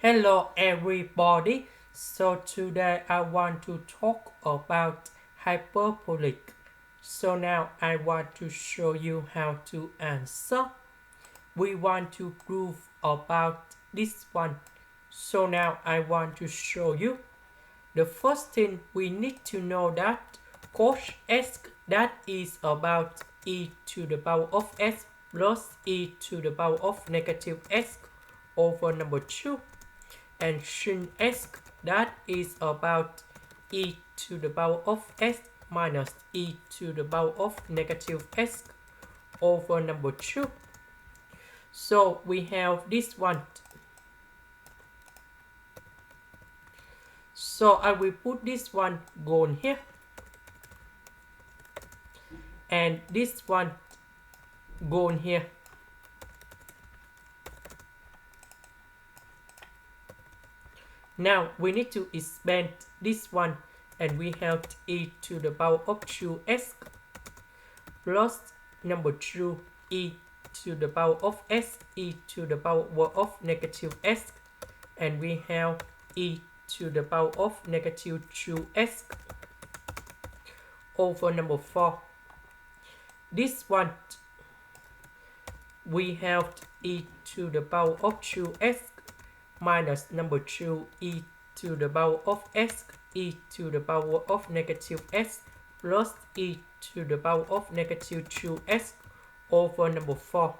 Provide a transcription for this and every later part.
Hello everybody. So today I want to talk about hyperbolic. So now I want to show you how to answer. We want to prove about this one. So now I want to show you. The first thing we need to know that cosh s, that is about e to the power of s plus e to the power of negative s over number 2, and sinh s, that is about e to the power of s minus e to the power of negative s over number 2. So we have this one. So I will put this one gone here, and this one gone here. Now we need to expand this one, and we have e to the power of 2s plus number 2 e to the power of s e to the power of negative s, and we have e to the power of negative 2s over number 4. This one we have e to the power of 2s minus number 2 e to the power of s e to the power of negative s plus e to the power of negative 2s over number 4.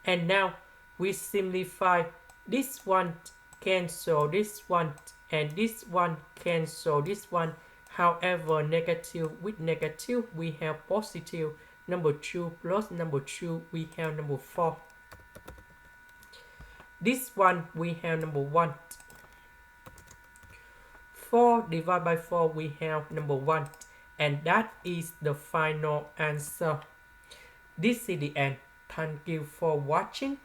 And now we simplify this one, cancel this one, and this one cancel this one. However, negative with negative we have positive. Number 2 plus number 2 we have number 4. This one we have number 1. 4 divided by 4 we have number 1, and that is the final answer. This is the end. Thank you for watching.